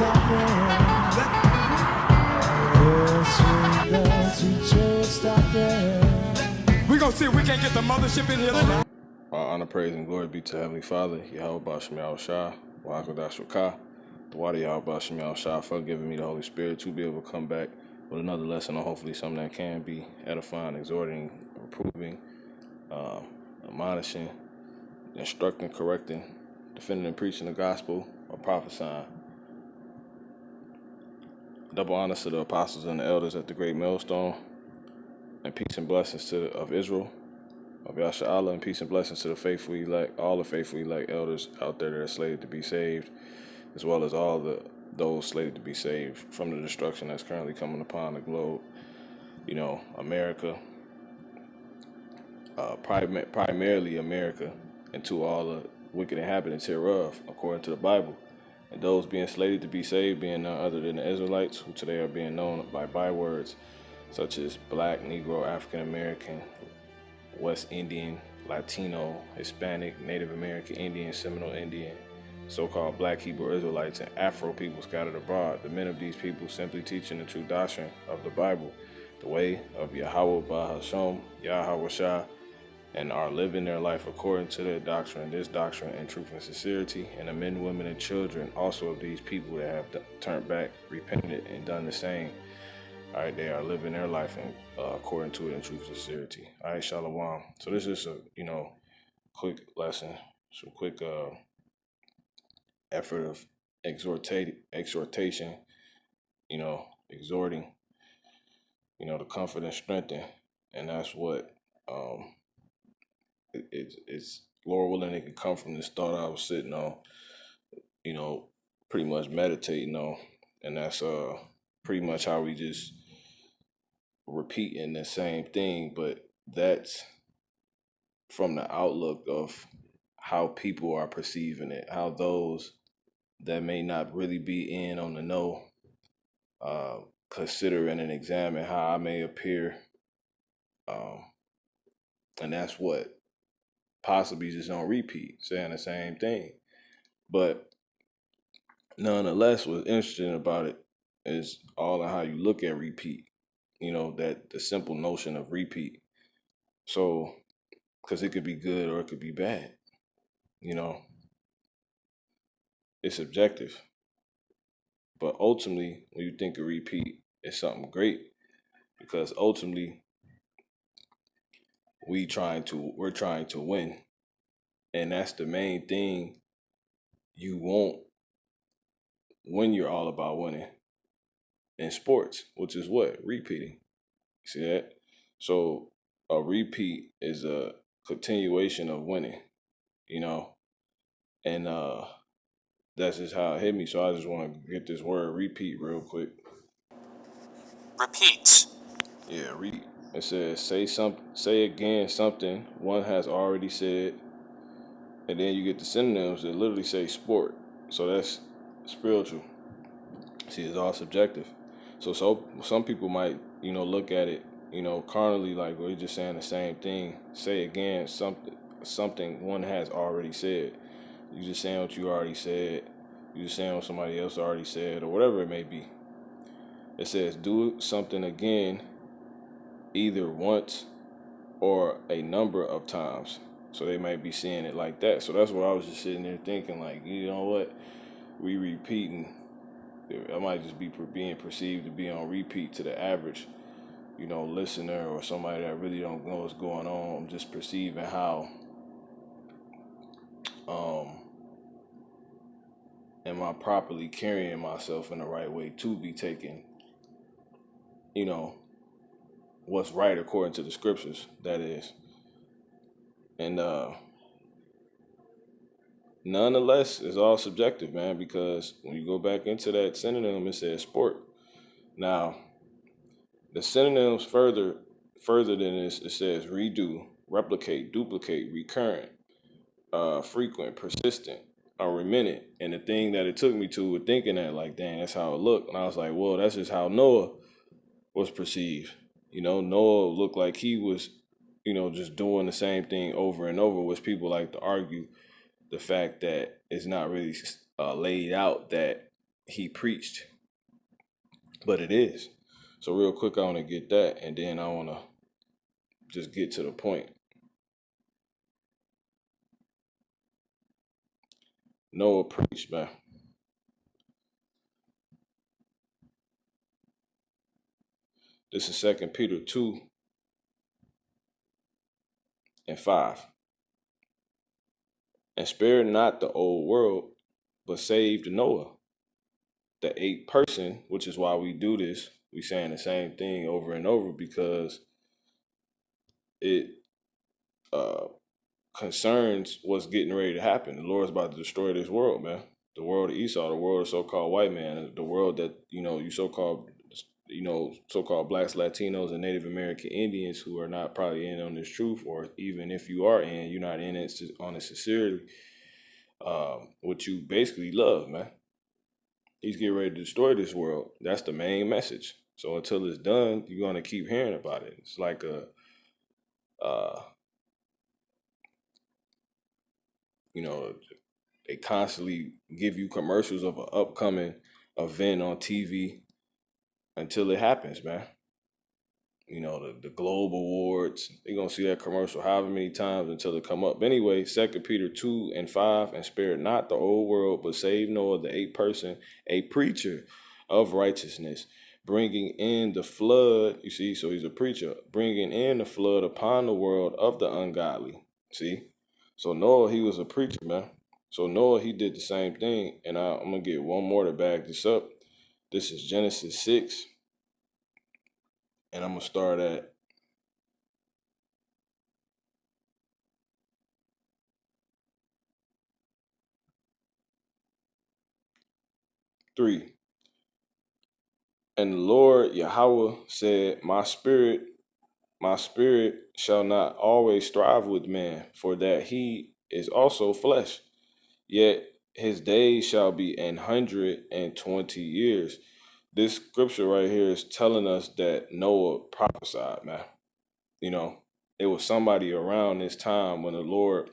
We gonna see if we can't get the mothership in here tonight. Honor, praise, and glory be to Heavenly Father, Yahweh Bashem Yahushua, Wahakadash Rakah, the water Yahweh Bashem Yahushua, for giving me the Holy Spirit to be able to come back with another lesson, or hopefully something that can be edifying, exhorting, reproving, admonishing, instructing, correcting, defending and preaching the gospel, or prophesying. Double honors to the apostles and the elders at the great millstone, and peace and blessings to of Israel, of Yasha Allah, and peace and blessings to the faithful elect, all the faithful elect elders out there that are slated to be saved, as well as all those slated to be saved from the destruction that's currently coming upon the globe. You know, America, primarily America, and to all the wicked inhabitants hereof, according to the Bible. And those being slated to be saved being none other than the Israelites, who today are being known by bywords such as Black, Negro, African American, West Indian, Latino, Hispanic, Native American, Indian, Seminole Indian, so-called Black Hebrew Israelites, and Afro people scattered abroad. The men of these people simply teaching the true doctrine of the Bible, the way of Yahweh Bahasham, Yahweh Shah, and are living their life according to their doctrine, this doctrine in truth and sincerity. And the men, women, and children also of these people that have turned back, repented, and done the same. All right, they are living their life in, according to it in truth and sincerity. All right, Shalom. So this is a quick lesson, some quick effort of exhortation, exhorting, to comfort and strengthen, and that's what it's Lord willing, it can come from this thought I was sitting on, pretty much meditating on, and that's pretty much how we just repeating the same thing, but that's from the outlook of how people are perceiving it, how those that may not really be in on the know consider and examine how I may appear, and that's what possibly just on repeat, saying the same thing. But nonetheless, what's interesting about it is all of how you look at repeat, that the simple notion of repeat. So, because it could be good or it could be bad, it's subjective. But ultimately, when you think of repeat, it's something great, because ultimately we're trying to win. And that's the main thing you want when you're all about winning in sports, which is what? Repeating. See that? So a repeat is a continuation of winning, and that's just how it hit me. So I just want to get this word repeat real quick. Repeat. Yeah, repeat. It says say again something one has already said, and then you get the synonyms that literally say sport. So that's spiritual. See, it's all subjective. So some people might, look at it, carnally, like we're just saying the same thing. Say again something one has already said. You just saying what you already said. You just saying what somebody else already said, or whatever it may be. It says do something again, either once or a number of times. So they might be seeing it like that. So that's what I was just sitting there thinking, like, you know what? We repeating. I might just be being perceived to be on repeat to the average, listener, or somebody that really don't know what's going on. I'm just perceiving how am I properly carrying myself in the right way to be taking, what's right according to the scriptures, that is. And nonetheless, it's all subjective, man, because when you go back into that synonym, it says sport. Now, the synonyms further than this, it says redo, replicate, duplicate, recurrent, frequent, persistent, or remittent. And the thing that it took me to with thinking that, like, dang, that's how it looked. And I was like, well, that's just how Noah was perceived. Noah looked like he was, just doing the same thing over and over, which people like to argue the fact that it's not really laid out that he preached, but it is. So real quick, I want to get that, and then I want to just get to the point. Noah preached, man. This is 2 Peter 2:5. And spared not the old world, but saved Noah, the eighth person, which is why we do this. We saying the same thing over and over because it concerns what's getting ready to happen. The Lord's about to destroy this world, man. The world of Esau, the world of so-called white man, the world that, you so-called blacks, Latinos, and Native American Indians who are not probably in on this truth, or even if you are in, you're not in it on it sincerely, what you basically love, man. He's getting ready to destroy this world. That's the main message. So until it's done, you're going to keep hearing about it. It's like they constantly give you commercials of an upcoming event on TV until it happens, man. The Globe Awards, you're going to see that commercial however many times until it come up. But anyway, 2 Peter 2:5, and spared not the old world, but saved Noah, the eighth person, a preacher of righteousness, bringing in the flood. You see, so he's a preacher, bringing in the flood upon the world of the ungodly. See? So Noah, he was a preacher, man. So Noah, he did the same thing. And I'm going to get one more to back this up. This is Genesis 6. And I'm going to start at three. And the Lord Yahweh said, my spirit shall not always strive with man, for that he is also flesh. Yet his days shall be 120 years. This scripture right here is telling us that Noah prophesied, man. It was somebody around this time when the Lord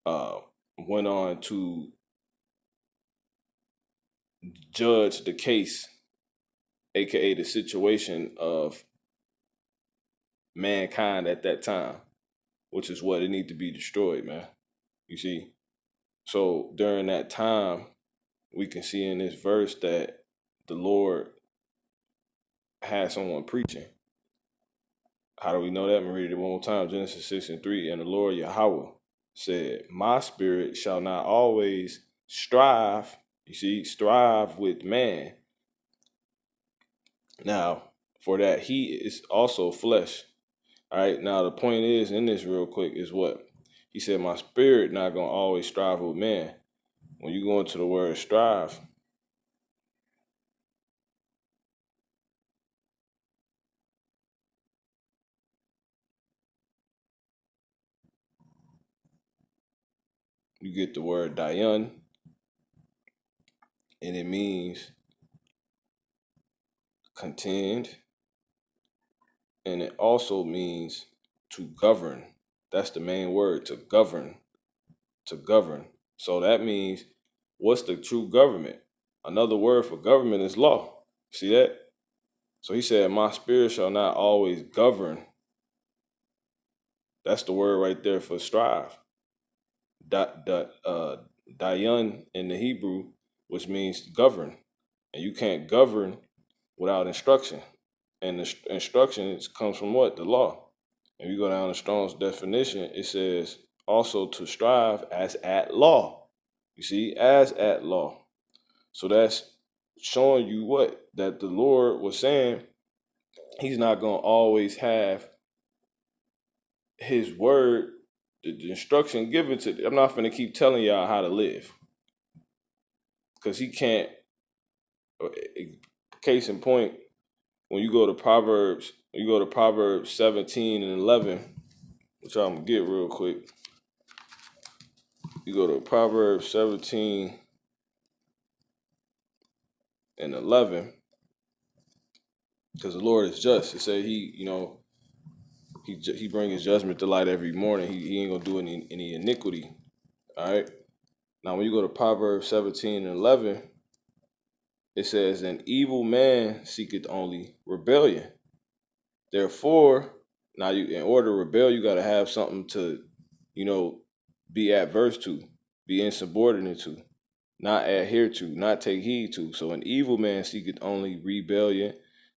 went on to judge the case, aka the situation of mankind at that time, which is what it need to be destroyed, man. You see? So during that time, we can see in this verse that the Lord had someone preaching. How do we know that? I'm going to read it one more time. Genesis 6:3. And the Lord Yahweh said, my spirit shall not always strive. You see, strive with man. Now, for that he is also flesh. All right. Now, the point is in this real quick is what? He said, my spirit not going to always strive with man. When you go into the word strive, you get the word dayan, and it means contend, and it also means to govern. That's the main word, to govern. To govern. So that means, what's the true government? Another word for government is law. See that? So he said, my spirit shall not always govern. That's the word right there for strive. Dayan in the Hebrew, which means govern. And you can't govern without instruction. And the instruction comes from what? The law. If you go down to Strong's definition, it says also to strive as at law. You see, as at law. So that's showing you what? That the Lord was saying he's not going to always have his word, the instruction given to. I'm not going to keep telling y'all how to live. Because he can't. Case in point, when you go to Proverbs 17:11, which I'm going to get real quick. You go to Proverbs 17:11, because the Lord is just. It say he bring his judgment to light every morning. He ain't gonna do any iniquity. All right. Now, when you go to Proverbs 17:11, it says, an evil man seeketh only rebellion. Therefore, now in order to rebel, you got to have something to, be adverse to, be insubordinate to, not adhere to, not take heed to. So an evil man seeketh only rebellion.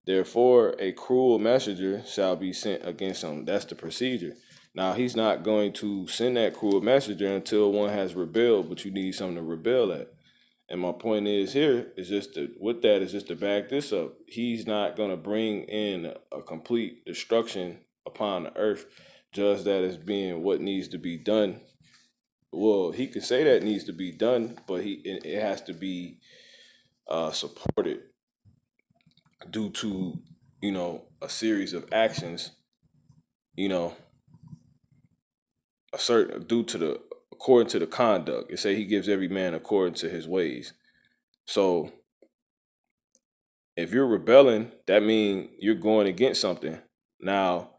Therefore, a cruel messenger shall be sent against him. That's the procedure. Now, he's not going to send that cruel messenger until one has rebelled, but you need something to rebel at. And my point is here is just to back this up. He's not going to bring in a complete destruction upon the earth, just that as being what needs to be done. Well, he can say that needs to be done, but it has to be supported due to, a series of actions, according to the conduct. It say he gives every man according to his ways. So if you're rebelling, that means you're going against something. Now,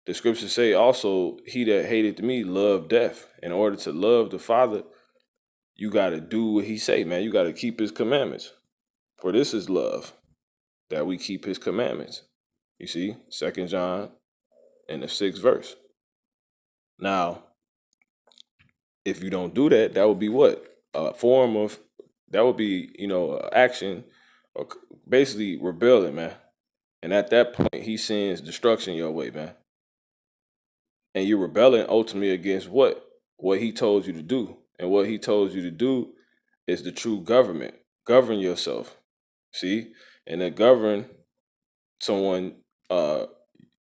the scriptures say also, he that hated me loved death. In order to love the Father, you got to do what he say, man. You got to keep his commandments. For this is love, that we keep his commandments. You see, 2 John in the 6th verse. Now, if you don't do that, that would be what? A form of, that would be, action, or basically rebelling, man. And at that point, he sends destruction your way, man. And you're rebelling ultimately against what? What he told you to do. And what he told you to do is the true government. Govern yourself. See? And to govern someone, and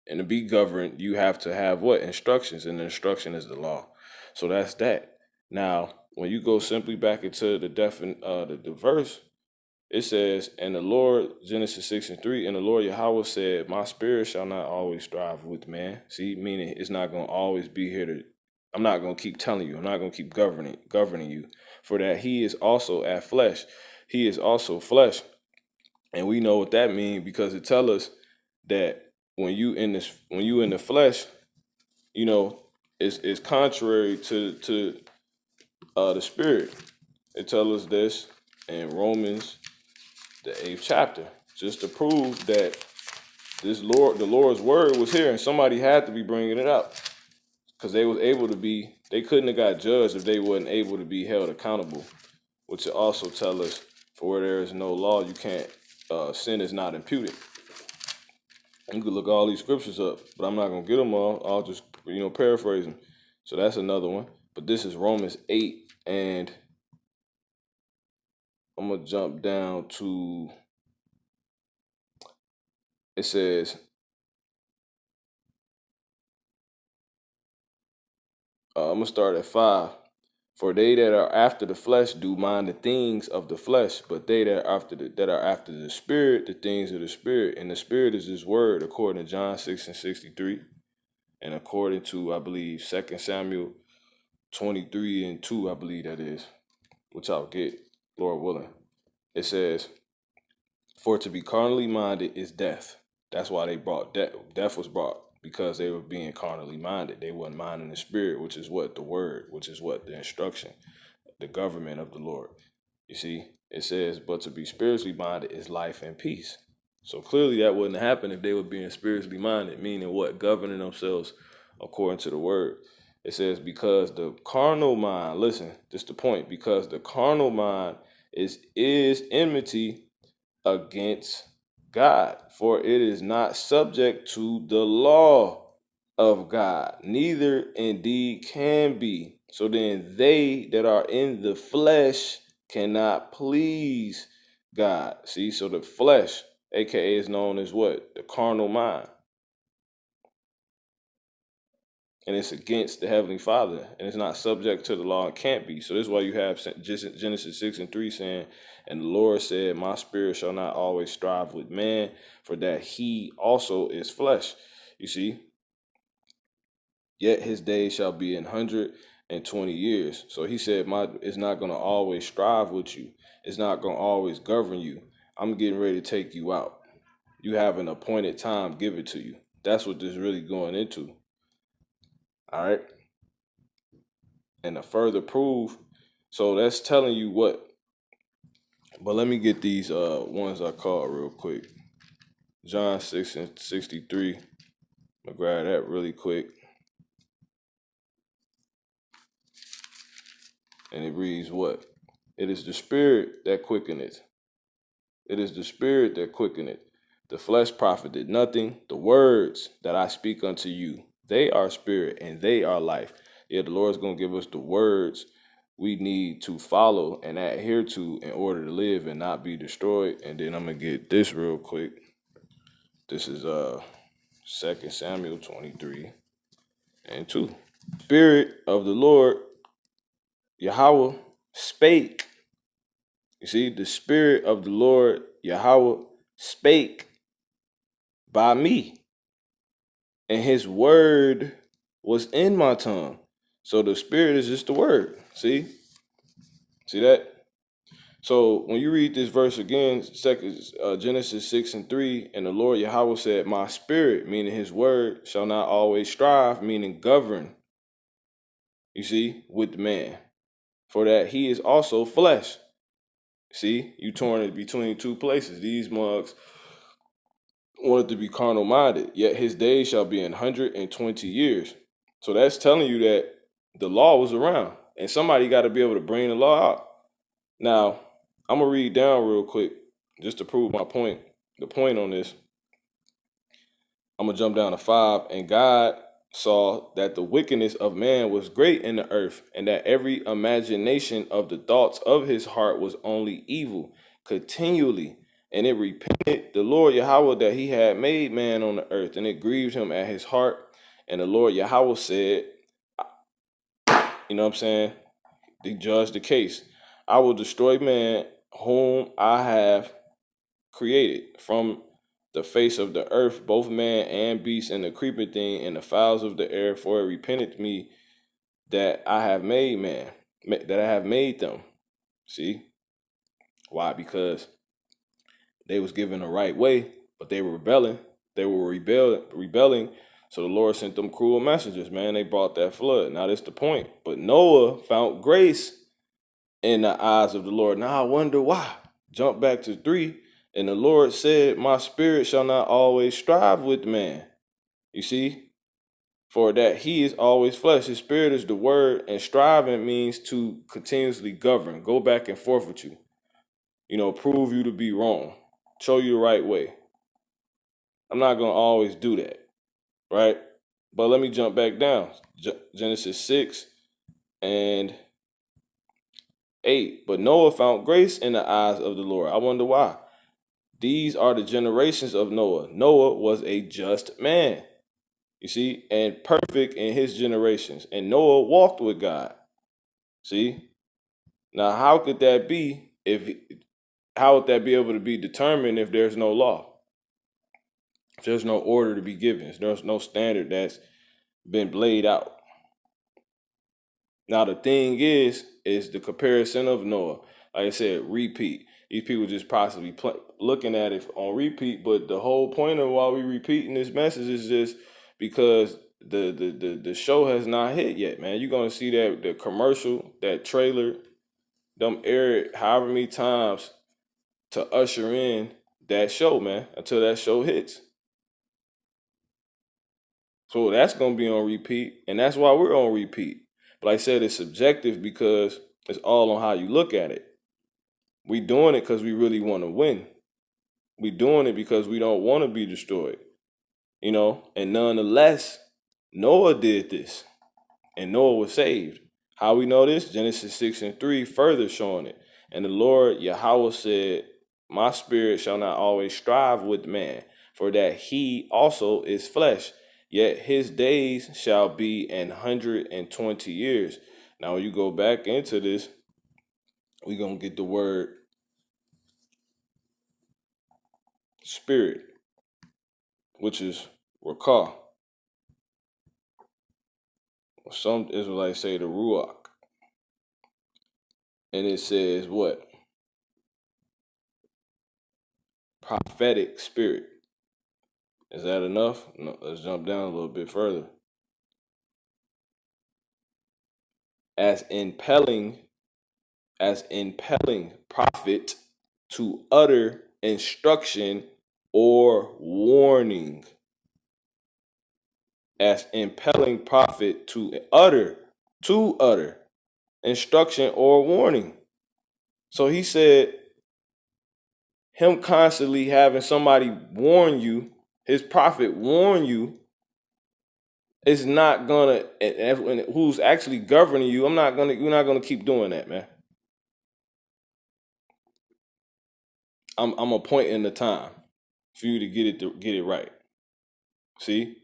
to be governed, you have to have what? Instructions. And the instruction is the law. So that's that. Now, when you go simply back into the verse, it says, and the Lord, Genesis 6:3, and the Lord Yahweh said, my spirit shall not always strive with man. See, meaning it's not going to always be here I'm not going to keep telling you. I'm not going to keep governing you. For that he is also at flesh. He is also flesh. And we know what that means because it tells us that when you in the flesh, it's contrary to the spirit. It tells us this in Romans, the 8th chapter, just to prove that the Lord's word was here, and somebody had to be bringing it up, because they couldn't have got judged if they wasn't able to be held accountable. Which it also tell us, for where there is no law, you can't, sin is not imputed. You could look all these scriptures up, but I'm not gonna get them all. I'll just paraphrase them. So that's another one. But this is Romans 8, and I'm gonna jump down to, it says, I'm gonna start at 5. For they that are after the flesh do mind the things of the flesh, but they that are after the spirit, the things of the spirit. And the spirit is his word, according to John 6:63, and according to, I believe, 2 Samuel 23:2, I believe that is, which I'll get, Lord willing. It says, for to be carnally minded is death. That's why they brought death. Death was brought because they were being carnally minded. They weren't minding the spirit, which is what? The word, which is what? The instruction, the government of the Lord. You see, it says, but to be spiritually minded is life and peace. So clearly that wouldn't happen if they were being spiritually minded, meaning what? Governing themselves according to the word. It says, because the carnal mind, listen, this is the point, because the carnal mind is enmity against God, for it is not subject to the law of God, neither indeed can be. So then they that are in the flesh cannot please God. See, so the flesh, aka, is known as what? The carnal mind. And it's against the Heavenly Father, and it's not subject to the law, and can't be. So this is why you have Genesis 6:3 saying, and the Lord said, my spirit shall not always strive with man, for that he also is flesh. You see, yet his days shall be 120 years. So he said, it's not going to always strive with you. It's not going to always govern you. I'm getting ready to take you out. You have an appointed time given to you. That's what this is really going into. All right. And a further proof, so that's telling you what? But let me get these ones I caught real quick. John 6:63. I'm gonna grab that really quick. And it reads what? It is the spirit that quickeneth. It is the spirit that quickeneth. The flesh profited nothing. The words that I speak unto you, they are spirit and they are life. Yeah, the Lord's going to give us the words we need to follow and adhere to in order to live and not be destroyed. And then I'm going to get this real quick. This is 2 Samuel 23:2. Spirit of the Lord, Yahweh, spake. You see, the spirit of the Lord, Yahweh, spake by me, and his word was in my tongue. So the spirit is just the word. See that? So when you read this verse again, Genesis 6:3, and the Lord Yahweh said, my spirit, meaning his word, shall not always strive, meaning govern, you see, with man, for that he is also flesh. See, you torn it between two places. These mugs wanted to be carnal minded, yet his days shall be 120 years. So that's telling you that the law was around, and somebody got to be able to bring the law out. Now, I'm gonna read down real quick just to prove my point. The point on this, I'm gonna jump down to 5. And God saw that the wickedness of man was great in the earth, and that every imagination of the thoughts of his heart was only evil continually. And it repented the Lord Yahweh that he had made man on the earth, and it grieved him at his heart. And the Lord Yahweh said, you know what I'm saying? They judged the case. I will destroy man whom I have created from the face of the earth, both man and beast, and the creeping thing, and the fowls of the air, for it repented me that I have made man, that I have made them. See? Why? Because they was given the right way, but they were rebelling. They were rebelling. So the Lord sent them cruel messengers, man. They brought that flood. Now that's the point. But Noah found grace in the eyes of the Lord. Now I wonder why. Jump back to 3. And the Lord said, my spirit shall not always strive with man. You see? For that he is always flesh. His spirit is the word, and striving means to continuously govern, go back and forth with you. You know, prove you to be wrong, show you the right way. I'm not going to always do that, right? But let me jump back down. Genesis 6:8. But Noah found grace in the eyes of the Lord. I wonder why. These are the generations of Noah. Noah was a just man, you see, and perfect in his generations. And Noah walked with God. See? Now, how could that be how would that be able to be determined if there's no law? If there's no order to be given, if there's no standard that's been laid out. Now, the thing is the comparison of Noah. Like I said, repeat. These people just possibly looking at it on repeat, but the whole point of why we repeating this message is just because the show has not hit yet, man. You're gonna see that the commercial, that trailer, them air it however many times to usher in that show, man, until that show hits. So that's gonna be on repeat, and that's why we're on repeat. But like I said, it's subjective because it's all on how you look at it. We doing it because we really want to win. We doing it because we don't want to be destroyed. You know, and nonetheless, Noah did this, and Noah was saved. How we know this? Genesis 6:3 further showing it. And the Lord Yahweh said, my spirit shall not always strive with man, for that he also is flesh, yet his days shall be 120 years. Now, when you go back into this, we're going to get the word spirit, which is rakah. Some Israelites say the ruach. And it says what? Prophetic spirit. Is that enough? No, let's jump down a little bit further. As impelling prophet, to utter instruction or warning, as impelling prophet to utter instruction or warning. So he said him constantly having somebody warn you, his prophet warn you, is not gonna, and who's actually governing you, you're not gonna keep doing that, man. I'm appointing the time for you to get it right. See?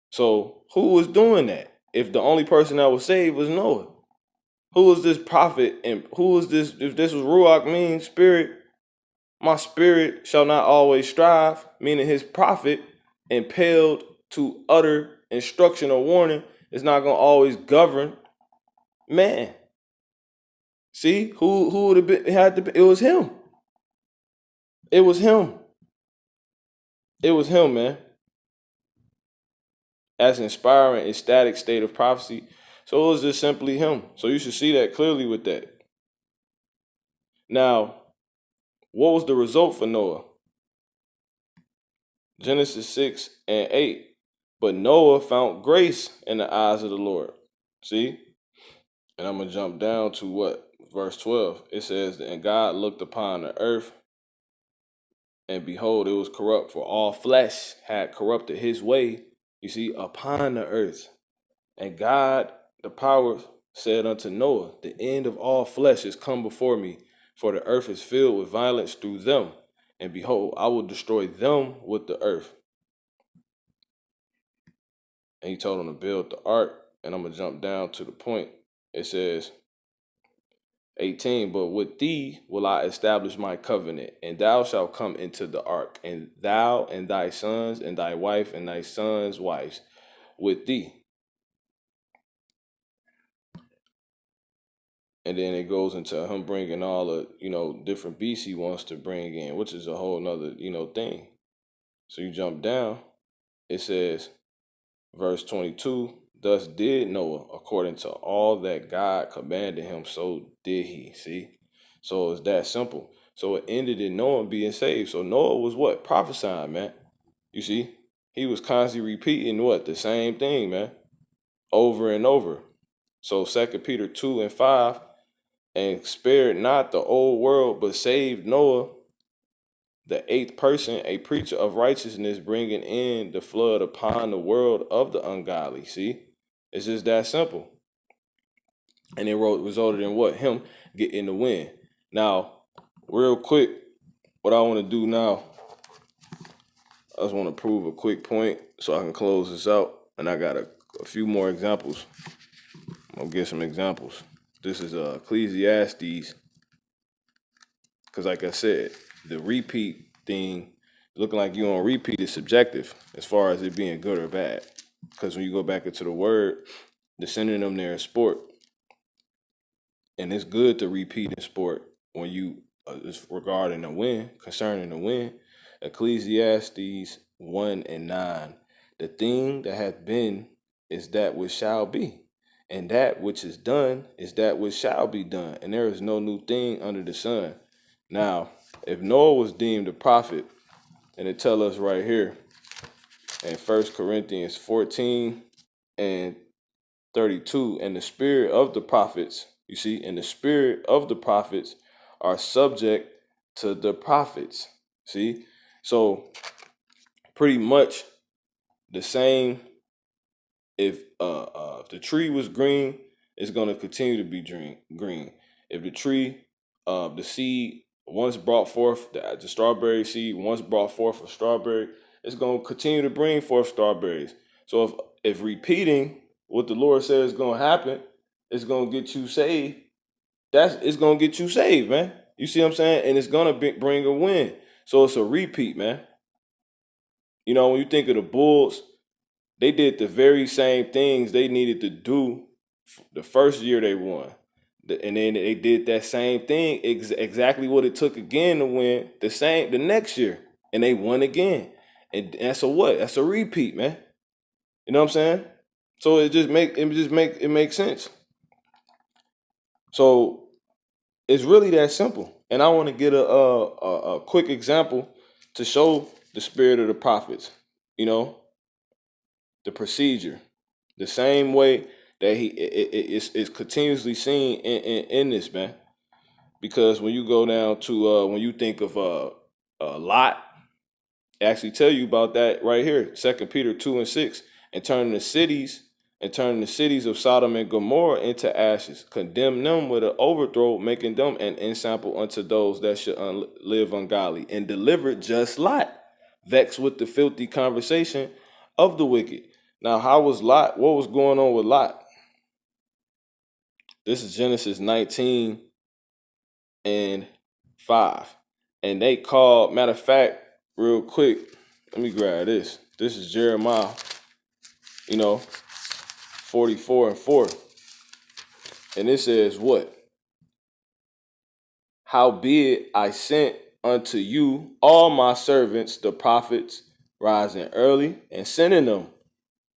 So who was doing that? If the only person that was saved was Noah, who was this prophet, and who was this? If this was Ruach, mean spirit, my spirit shall not always strive, meaning his prophet, impelled to utter instruction or warning, is not gonna always govern man. See, who would have been, had to be? It was him. It was him. It was him, man. As inspiring, ecstatic state of prophecy. So it was just simply him. So you should see that clearly with that. Now, what was the result for Noah? Genesis 6 and 8. But Noah found grace in the eyes of the Lord. See? And I'm going to jump down to what? Verse 12. It says, and God looked upon the earth, and behold, it was corrupt, for all flesh had corrupted his way, you see, upon the earth. And God, the power, said unto Noah, the end of all flesh is come before me, for the earth is filled with violence through them. And behold, I will destroy them with the earth. And he told him to build the ark. And I'm going to jump down to the point. It says, 18, but with thee will I establish my covenant, and thou shalt come into the ark, and thou and thy sons and thy wife and thy sons' wives with thee. And then it goes into him bringing all the, different beasts he wants to bring in, which is a whole nother, thing. So you jump down, it says, verse 22, thus did Noah according to all that God commanded him, so did he. See? So it's that simple. So it ended in Noah being saved. So Noah was what? Prophesying, man. You see? He was constantly repeating what? The same thing, man. Over and over. So 2 Peter 2 and 5, and spared not the old world, but saved Noah, the eighth person, a preacher of righteousness, bringing in the flood upon the world of the ungodly. See? It's just that simple. And it resulted in what? Him getting the win. Now, real quick, what I want to do now, I just want to prove a quick point so I can close this out. And I got a few more examples. I'm going to get some examples. This is Ecclesiastes. Because like I said, the repeat thing, looking like you on repeat, is subjective as far as it being good or bad. Because when you go back into the word, the synonym there is sport. And it's good to repeat in sport when you is regarding a win, concerning a win. Ecclesiastes 1 and 9. The thing that hath been is that which shall be, and that which is done is that which shall be done, and there is no new thing under the sun. Now, if Noah was deemed a prophet, and it tell us right here in 1 Corinthians 14 and 32, and the spirit of the prophets, you see, and the spirit of the prophets are subject to the prophets. See? So pretty much the same. If the tree was green, it's going to continue to be green. If the tree, the seed once brought forth, the strawberry seed once brought forth a strawberry, it's going to continue to bring forth strawberries. So if repeating what the Lord says is going to happen, it's going to get you saved. It's going to get you saved, man. You see what I'm saying? And it's going to bring a win. So it's a repeat, man. You know, when you think of the Bulls, they did the very same things they needed to do the first year they won. And then they did that same thing, exactly what it took again to win the next year. And they won again. And that's a what? That's a repeat, man. You know what I'm saying? So it makes sense. So it's really that simple. And I want to get a quick example to show the spirit of the prophets. You know, the procedure, the same way that is continuously seen in this, man. Because when you go down to when you think of Lot, it actually tell you about that right here, 2 Peter 2:6, and turning the cities of Sodom and Gomorrah into ashes, condemn them with an overthrow, making them an ensample unto those that should live ungodly, and delivered just Lot, vexed with the filthy conversation of the wicked. Now, how was Lot? What was going on with Lot? This is Genesis 19 and 5. And they called, matter of fact, real quick, let me grab this. This is Jeremiah, 44 and 4. And it says what? Howbeit I sent unto you all my servants, the prophets, rising early and sending them,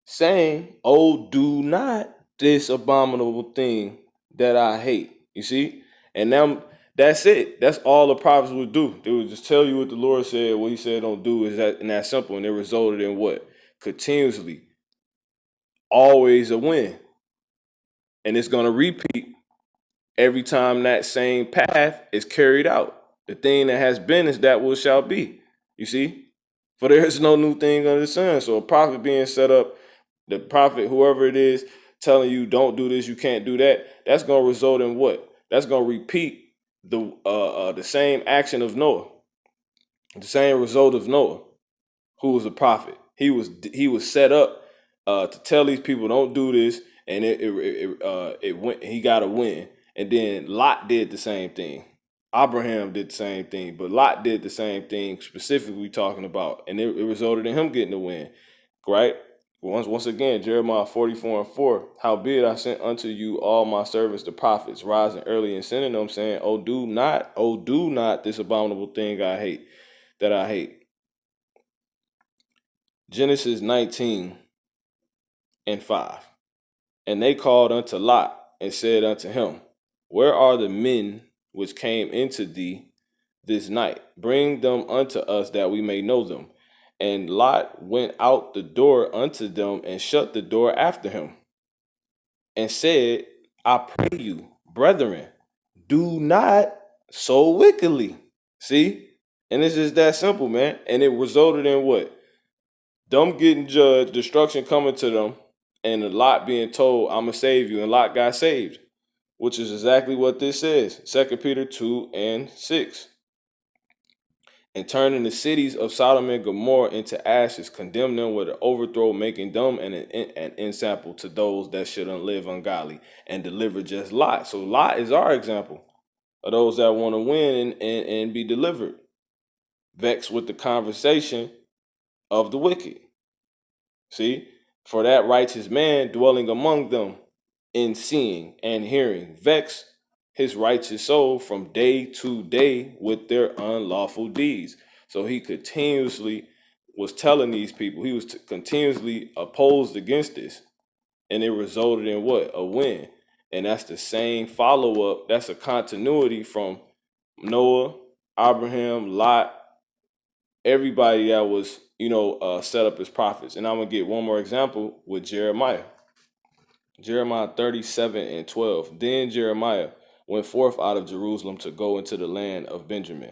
saying, oh, do not this abominable thing that I hate. You see? And now that's it. That's all the prophets would do. They would just tell you what the Lord said. What he said don't do is that, and that's simple. And it resulted in what? Continuously, always a win. And it's going to repeat every time that same path is carried out. The thing that has been is that what shall be. You see? For there is no new thing under the sun. So a prophet being set up, the prophet, whoever it is, telling you don't do this, you can't do that, that's going to result in what? That's going to repeat the same action of Noah, the same result of Noah, who was a prophet. He was set up to tell these people don't do this, and it went. He got a win. And then Lot did the same thing. Abraham did the same thing, but Lot did the same thing, specifically talking about, and it resulted in him getting the win, right? Once again, Jeremiah 44 and 4, howbeit I sent unto you all my servants, the prophets, rising early and sending them, saying, oh, do not this abominable thing that I hate. Genesis 19 and 5. And they called unto Lot and said unto him, where are the men which came into thee this night? Bring them unto us that we may know them. And Lot went out the door unto them and shut the door after him and said, I pray you, brethren, do not so wickedly. See? And it's just that simple, man. And it resulted in what? Them getting judged, destruction coming to them, and Lot being told, I'm going to save you. And Lot got saved, which is exactly what this says. 2 Peter 2 and 6. And turning the cities of Sodom and Gomorrah into ashes, condemn them with an overthrow, making them an ensample to those that should live ungodly, and deliver just Lot. So Lot is our example of those that want to win and be delivered, vexed with the conversation of the wicked. See, for that righteous man dwelling among them in seeing and hearing, vex his righteous soul from day to day with their unlawful deeds. So he continuously was telling these people, he was continuously opposed against this. And it resulted in what? A win. And that's the same follow-up. That's a continuity from Noah, Abraham, Lot, everybody that was, set up as prophets. And I'm going to get one more example with Jeremiah. Jeremiah 37 and 12. Then Jeremiah went forth out of Jerusalem to go into the land of Benjamin.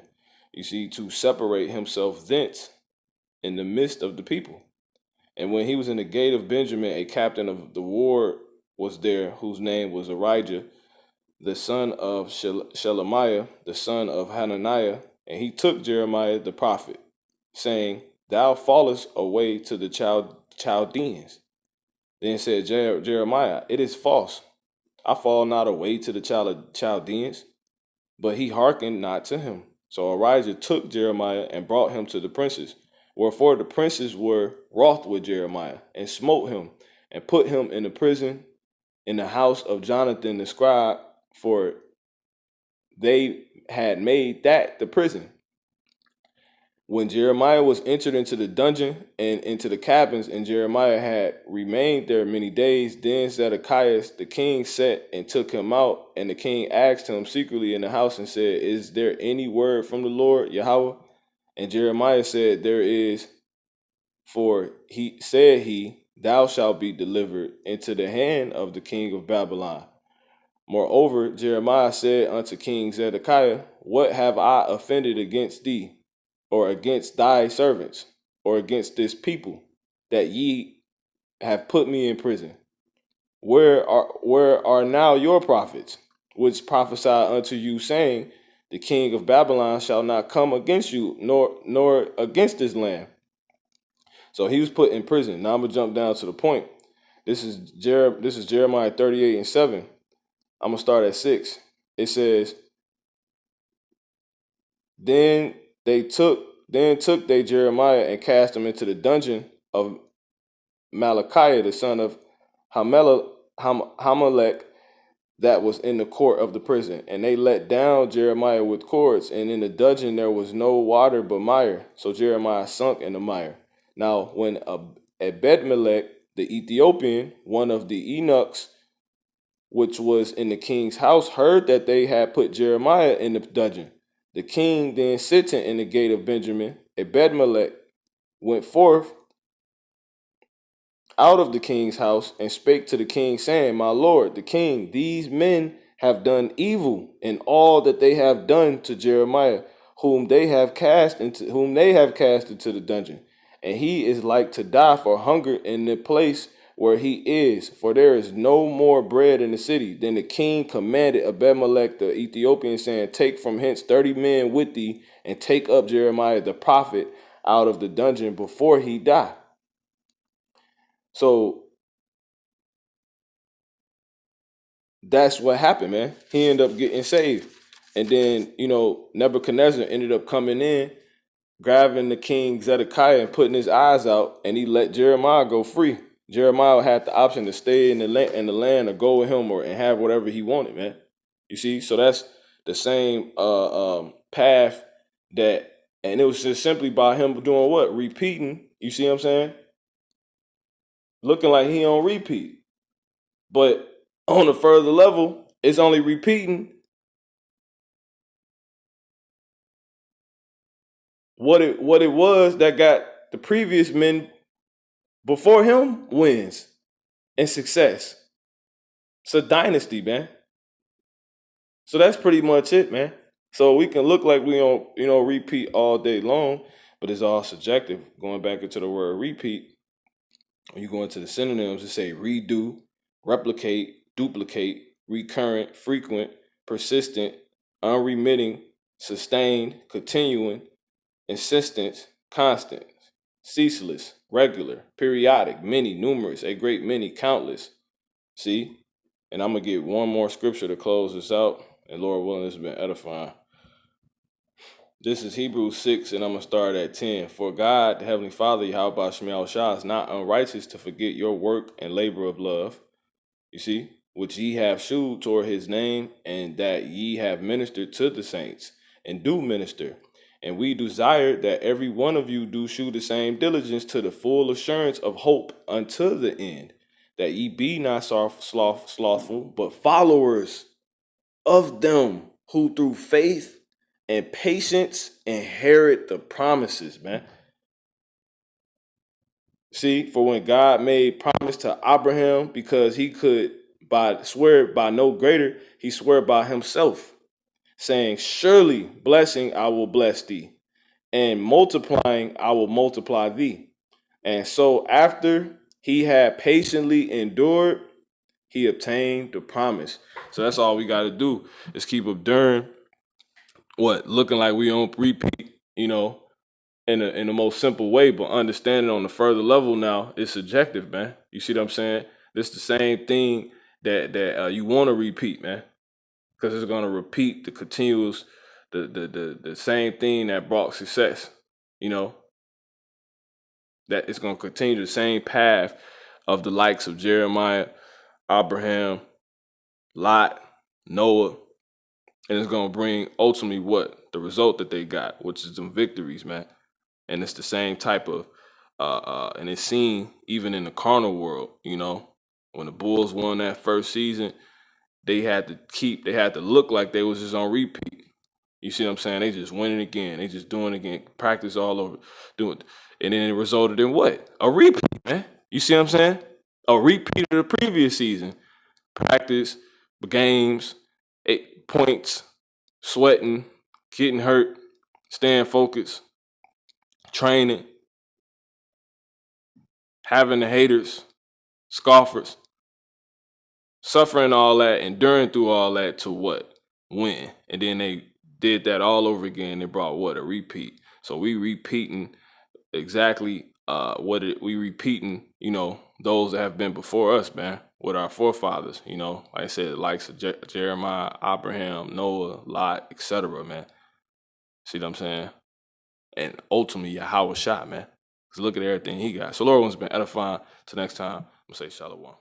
You see, to separate himself thence in the midst of the people. And when he was in the gate of Benjamin, a captain of the ward was there, whose name was Arijah, the son of Shelemiah, the son of Hananiah, and he took Jeremiah the prophet, saying, thou fallest away to the Chaldeans. Then said Jeremiah, it is false. I fall not away to the Chaldeans. But he hearkened not to him. So Arijah took Jeremiah and brought him to the princes. Wherefore the princes were wroth with Jeremiah, and smote him, and put him in the prison in the house of Jonathan the scribe, for they had made that the prison. when Jeremiah was entered into the dungeon and into the cabins, and Jeremiah had remained there many days, then Zedekiah the king sent and took him out, and the king asked him secretly in the house and said, "Is there any word from the Lord Yahweh?" And Jeremiah said, "There is, for he, thou shalt be delivered into the hand of the king of Babylon." Moreover, Jeremiah said unto King Zedekiah, "What have I offended against thee, or against thy servants, or against this people, that ye have put me in prison? Where are now your prophets, which prophesy unto you, saying, The king of Babylon shall not come against you, nor against this land?" So he was put in prison. Now I'm gonna jump down to the point. This is Jeremiah 38:7. I'm gonna start at 6. It says, Then took they Jeremiah and cast him into the dungeon of Malachiah, the son of Hamelech, that was in the court of the prison. And they let down Jeremiah with cords, and in the dungeon there was no water but mire. So Jeremiah sunk in the mire. Now, when Ebedmelech, the Ethiopian, one of the eunuchs, which was in the king's house, heard that they had put Jeremiah in the dungeon, the king then sitting in the gate of Benjamin, Ebedmelech went forth out of the king's house and spake to the king, saying, "My lord, the king, these men have done evil in all that they have done to Jeremiah, whom they have cast into the dungeon. And he is like to die for hunger in the place where he is, for there is no more bread in the city." Then the king commanded Abimelech the Ethiopian, saying, "Take from hence 30 men with thee, and take up Jeremiah the prophet out of the dungeon before he die." So that's what happened, man. He ended up getting saved. And then, Nebuchadnezzar ended up coming in, grabbing the king Zedekiah and putting his eyes out, and he let Jeremiah go free. Jeremiah had the option to stay in the land or go with him and have whatever he wanted, man. You see? So that's the same path and it was just simply by him doing what? Repeating. You see what I'm saying? Looking like he on repeat. But on a further level, it's only repeating what it was that got the previous men before him wins and success. It's a dynasty, man. So that's pretty much it, man. So we can look like we don't, repeat all day long, but it's all subjective. Going back into the word repeat, when you go into the synonyms, it say redo, replicate, duplicate, recurrent, frequent, persistent, unremitting, sustained, continuing, insistent, constant, ceaseless, regular, periodic, many, numerous, a great many, countless. See? And I'm going to get one more scripture to close this out. And Lord willing, this has been edifying. This is Hebrews 6, and I'm going to start at 10. "For God, the Heavenly Father, Yahweh Shema Shah, is not unrighteous to forget your work and labor of love, you see, which ye have shewed toward his name, and that ye have ministered to the saints, and do minister. And we desire that every one of you do shew the same diligence to the full assurance of hope unto the end, that ye be not slothful, but followers of them who through faith and patience inherit the promises," man. See, for when God made promise to Abraham, because he could swear by no greater, he swore by himself, saying, "Surely blessing I will bless thee, and multiplying I will multiply thee." And so after he had patiently endured, he obtained the promise. So that's all we got to do is keep enduring looking like we don't repeat, in the most simple way, but understanding on the further level now is subjective, man. You see what I'm saying? This the same thing that you want to repeat, man, because it's going to repeat the continuous, the same thing that brought success, that it's going to continue the same path of the likes of Jeremiah, Abraham, Lot, Noah, and it's going to bring ultimately the result that they got, which is some victories, man. And it's the same type of and it's seen even in the carnal world, when the Bulls won that first season, they had to look like they was just on repeat. You see what I'm saying? They just winning again. They just doing it again. Practice all over. Doing, and then it resulted in what? A repeat, man. You see what I'm saying? A repeat of the previous season. Practice, games, 8 points, sweating, getting hurt, staying focused, training, having the haters, scoffers, suffering all that, enduring through all that to what? Win. And then they did that all over again. They brought what? A repeat. So we repeating exactly we repeating, those that have been before us, man, with our forefathers, like I said, the likes of Jeremiah, Abraham, Noah, Lot, etc., man. See what I'm saying? And ultimately, Yahweh shot, man. Because look at everything he got. So Lord has been edifying. Till next time, I'm going to say shalom.